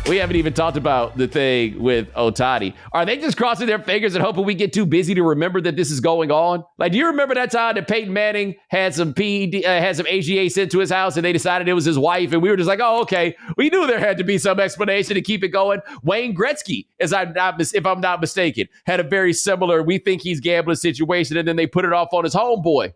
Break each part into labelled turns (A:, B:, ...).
A: We haven't even talked about the thing with Otani. Are they just crossing their fingers and hoping we get too busy to remember that this is going on? Like, do you remember that time that Peyton Manning had some AGA sent to his house and they decided it was his wife? And we were just like, oh, okay. We knew there had to be some explanation to keep it going. Wayne Gretzky, if I'm not mistaken, had a very similar, we think he's gambling situation. And then they put it off on his homeboy,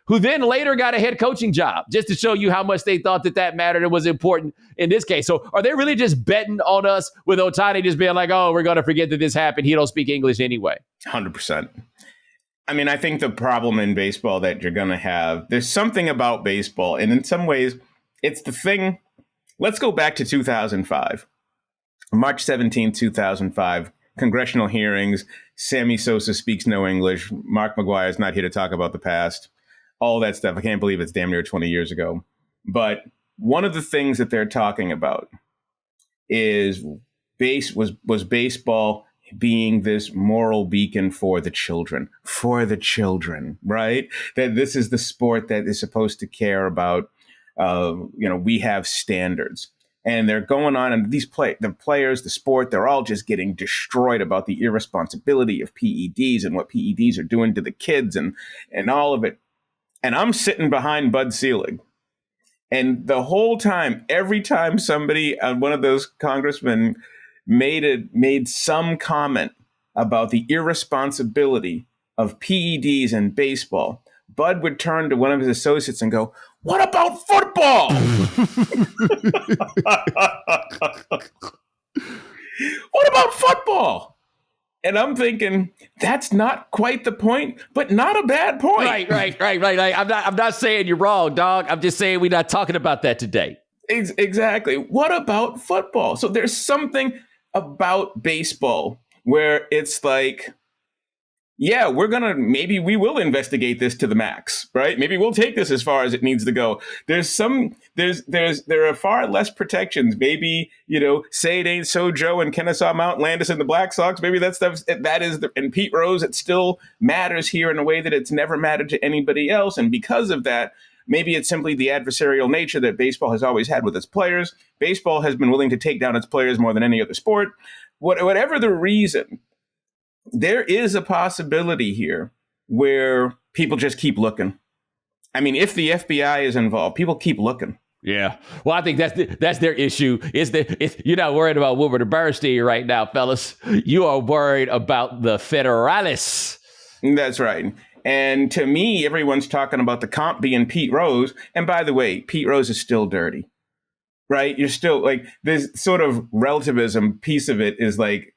A: who then later got a head coaching job, just to show you how much they thought that mattered and was important in this case. So are they really just betting on us with Otani just being like, oh, we're going to forget that this happened. He don't speak English anyway?
B: 100%. I mean, I think the problem in baseball that you're going to have, there's something about baseball, and in some ways, it's the thing. Let's go back to 2005. March 17, 2005, congressional hearings. Sammy Sosa speaks no English. Mark McGwire is not here to talk about the past. All that stuff. I can't believe it's damn near 20 years ago. But one of the things that they're talking about is was baseball being this moral beacon for the children, right? That this is the sport that is supposed to care about, we have standards. And they're going on, and the players, the sport, they're all just getting destroyed about the irresponsibility of PEDs and what PEDs are doing to the kids and all of it. And I'm sitting behind Bud Selig. And the whole time, every time somebody, one of those congressmen made some comment about the irresponsibility of PEDs in baseball, Bud would turn to one of his associates and go, "What about football?" What about football? And I'm thinking, that's not quite the point, but not a bad point.
A: Right. I'm not saying you're wrong, dog. I'm just saying we're not talking about that today.
B: Exactly. What about football? So there's something about baseball where it's like, yeah, maybe we will investigate this to the max, right? Maybe we'll take this as far as it needs to go. There are far less protections. Maybe, say it ain't so, Joe, and Kennesaw Mount Landis and the Black Sox. Maybe that stuff, and Pete Rose, it still matters here in a way that it's never mattered to anybody else. And because of that, maybe it's simply the adversarial nature that baseball has always had with its players. Baseball has been willing to take down its players more than any other sport. Whatever the reason, there is a possibility here where people just keep looking. I mean, if the FBI is involved, people keep looking.
A: Yeah. Well, I think that's their issue. You're not worried about Woodward and Bernstein right now, fellas. You are worried about the federales.
B: That's right. And to me, everyone's talking about the comp being Pete Rose. And by the way, Pete Rose is still dirty, right? You're still like, this sort of relativism piece of it is like,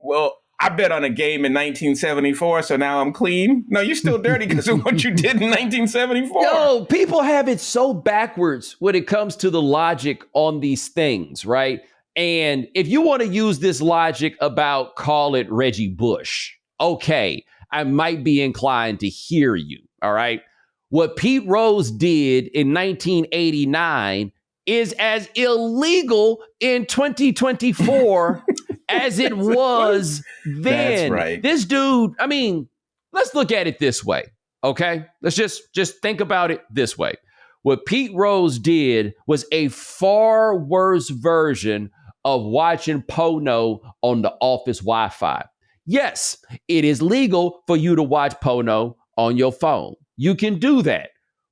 B: well, I bet on a game in 1974, so now I'm clean. No, you're still dirty because of what you did in 1974.
A: Yo, people have it so backwards when it comes to the logic on these things, right? And if you want to use this logic about call it Reggie Bush, okay, I might be inclined to hear you, all right? What Pete Rose did in 1989 is as illegal in 2024 as it was then.
B: That's right.
A: This dude, I mean, let's look at it this way, okay? Let's just think about it this way. What Pete Rose did was a far worse version of watching Pono on the office Wi-Fi. Yes, it is legal for you to watch Pono on your phone. You can do that,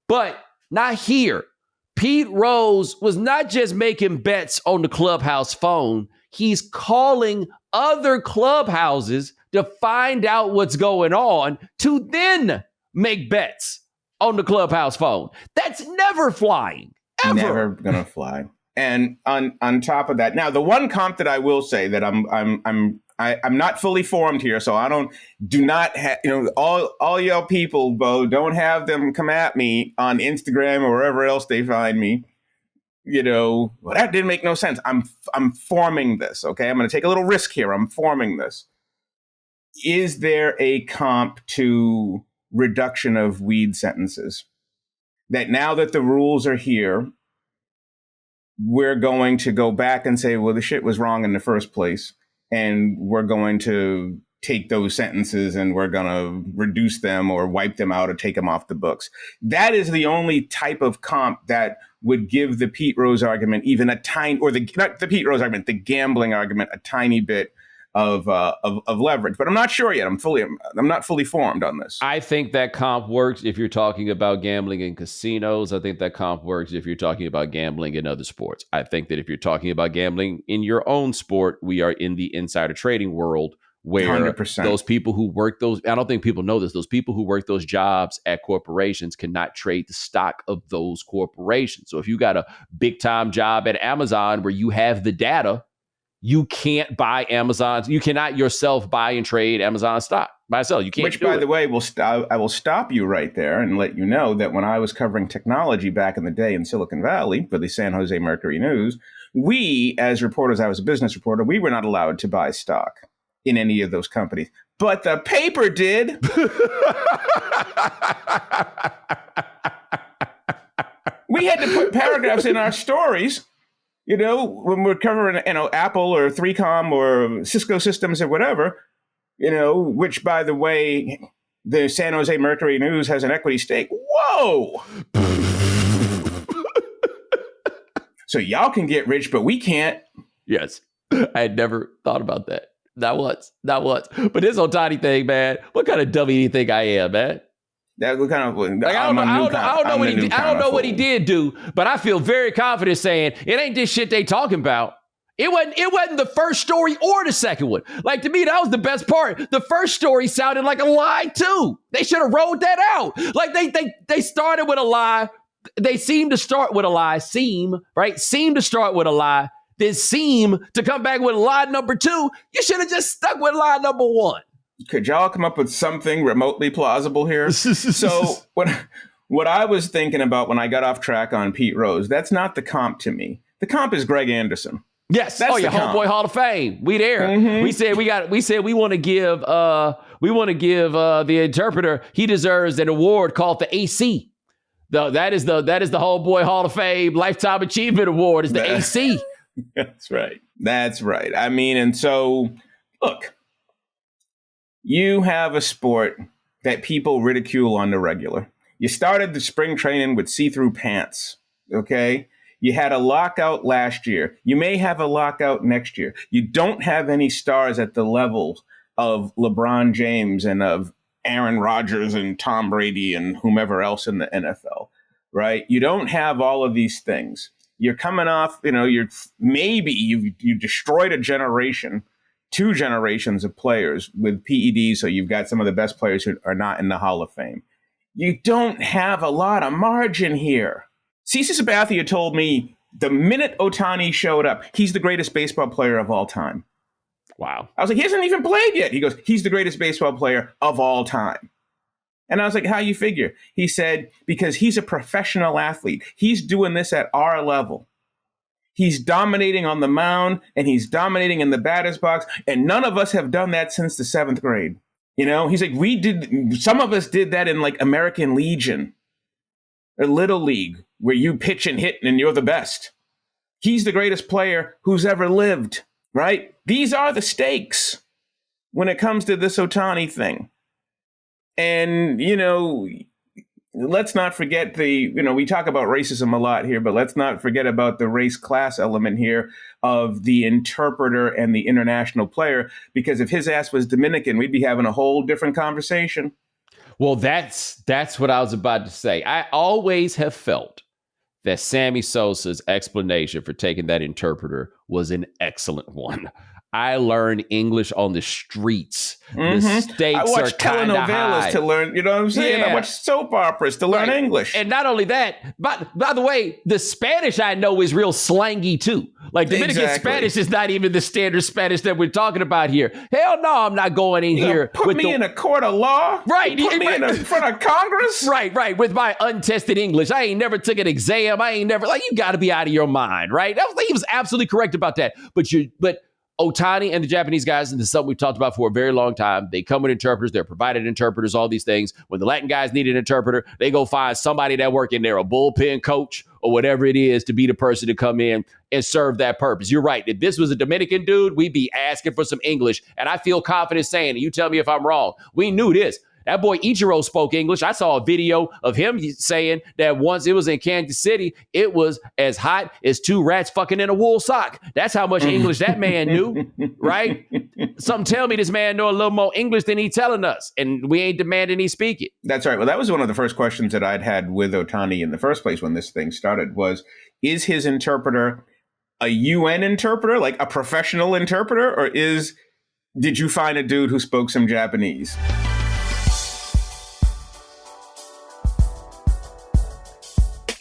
A: but not here. Pete Rose was not just making bets on the clubhouse phone. He's calling other clubhouses to find out what's going on to then make bets on the clubhouse phone. That's never flying, ever.
B: Never gonna fly. And on top of that, now the one comp that I will say that I'm not fully formed here, so do not have, all y'all people, Bo, don't have them come at me on Instagram or wherever else they find me. Well, that didn't make no sense. I'm forming this, okay? I'm going to take a little risk here. I'm forming this. Is there a comp to reduction of weed sentences? That now that the rules are here, we're going to go back and say, well, the shit was wrong in the first place. And we're going to take those sentences and we're going to reduce them or wipe them out or take them off the books. That is the only type of comp that would give the Pete Rose argument even a tiny, or not the Pete Rose argument, the gambling argument, a tiny bit of leverage. But I'm not sure yet. I'm not fully formed on this.
A: I think that comp works if you're talking about gambling in casinos. I think that comp works if you're talking about gambling in other sports. I think that if you're talking about gambling in your own sport, we are in the insider trading world where
B: 100%.
A: Those people who work those, I don't think people know this, those people who work those jobs at corporations cannot trade the stock of those corporations. So if you got a big time job at Amazon where you have the data, you can't buy Amazon. You cannot yourself buy and trade Amazon stock by itself. You can't.
B: Which, by the way, I will stop you right there and let you know that when I was covering technology back in the day in Silicon Valley for the San Jose Mercury News, we, as reporters, I was a business reporter, we were not allowed to buy stock in any of those companies. But the paper did. We had to put paragraphs in our stories. When we're covering, Apple or 3Com or Cisco Systems or whatever, which, by the way, the San Jose Mercury News has an equity stake. Whoa! So y'all can get rich, but we can't.
A: Yes. I had never thought about that. Not once. But this Otani thing, man, what kind of dummy do you think I am, man?
B: That kind of
A: I don't know what he did do, but I feel very confident saying it ain't this shit they talking about. It wasn't the first story or the second one. Like, to me, that was the best part. The first story sounded like a lie too. They should have rolled that out. Like they started with a lie. They seem to start with a lie. Seem to start with a lie. Then seem to come back with lie number 2. You should have just stuck with lie number 1.
B: Could y'all come up with something remotely plausible here? So what I was thinking about when I got off track on Pete Rose, that's not the comp to me. The comp is Greg Anderson.
A: Yes. That's homeboy Hall of Fame. We there. Mm-hmm. We said we want to give the interpreter, he deserves an award called the AC. That is the homeboy Hall of Fame Lifetime Achievement Award. Is the AC.
B: That's right. I mean, and so look. You have a sport that people ridicule on the regular. You started the spring training with see-through pants, okay? You had a lockout last year. You may have a lockout next year. You don't have any stars at the level of LeBron James and of Aaron Rodgers and Tom Brady and whomever else in the NFL, right? You don't have all of these things. You're coming off, you destroyed a generation, 2 generations of players with PEDs, so you've got some of the best players who are not in the Hall of Fame. You don't have a lot of margin here. CeCe Sabathia told me the minute Otani showed up, he's the greatest baseball player of all time.
A: Wow.
B: I was like, he hasn't even played yet. He goes, he's the greatest baseball player of all time. And I was like, how you figure? He said, because he's a professional athlete. He's doing this at our level. He's dominating on the mound and he's dominating in the batter's box. And none of us have done that since the 7th grade. He's like, some of us did that in like American Legion or Little League, where you pitch and hit and you're the best. He's the greatest player who's ever lived, right? These are the stakes when it comes to this Otani thing. And, let's not forget we talk about racism a lot here, but let's not forget about the race class element here of the interpreter and the international player, because if his ass was Dominican, we'd be having a whole different conversation.
A: Well, that's what I was about to say. I always have felt that Sammy Sosa's explanation for taking that interpreter was an excellent one. I learned English on the streets. Mm-hmm. The stakes
B: I watched telenovelas to learn, you know what I'm saying? Yeah. I watched soap operas to learn English.
A: And not only that, but by the way, the Spanish I know is real slangy too. Like Dominican Spanish is not even the standard Spanish that we're talking about here. Hell no, I'm not going in here.
B: Put me in a court of law?
A: Right.
B: Put me in front of Congress?
A: Right. With my untested English. I ain't never took an exam. You got to be out of your mind, right? He was absolutely correct about that. But Otani and the Japanese guys, and this is something we've talked about for a very long time, they come with interpreters, they're provided interpreters, all these things. When the Latin guys need an interpreter, they go find somebody that work in there, a bullpen coach or whatever it is, to be the person to come in and serve that purpose. You're right. If this was a Dominican dude, we'd be asking for some English. And I feel confident saying, and you tell me if I'm wrong, we knew this. That boy Ichiro spoke English. I saw a video of him saying that once it was in Kansas City, it was as hot as two rats fucking in a wool sock. That's how much English that man knew, right? Something tell me this man know a little more English than he telling us, and we ain't demanding he speak it.
B: That's right. Well, that was one of the first questions that I'd had with Ohtani in the first place when this thing started was, is his interpreter a UN interpreter, like a professional interpreter, or did you find a dude who spoke some Japanese?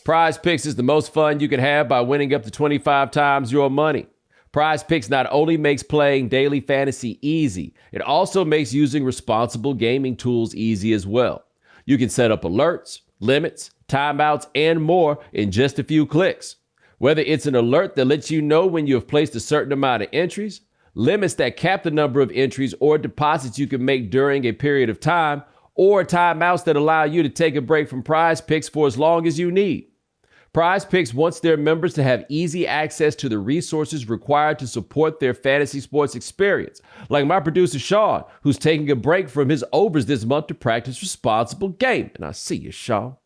A: Prize Picks is the most fun you can have by winning up to 25 times your money. Prize Picks not only makes playing daily fantasy easy, it also makes using responsible gaming tools easy as well. You can set up alerts, limits, timeouts, and more in just a few clicks. Whether it's an alert that lets you know when you have placed a certain amount of entries, limits that cap the number of entries or deposits you can make during a period of time, or timeouts that allow you to take a break from Prize Picks for as long as you need. Prize Picks wants their members to have easy access to the resources required to support their fantasy sports experience, like my producer Sean, who's taking a break from his overs this month to practice responsible gaming. And I see you, Sean.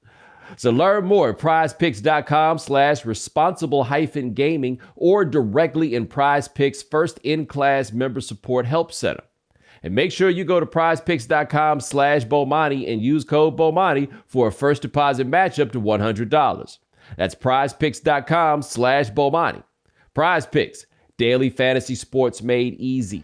A: So learn more at prizepicks.com/responsible-gaming or directly in Prize Picks' first in-class member support help center. And make sure you go to prizepicks.com/Bomani and use code Bomani for a first deposit match up to $100. That's prizepicks.com/Bomani. Prize Picks, daily fantasy sports made easy.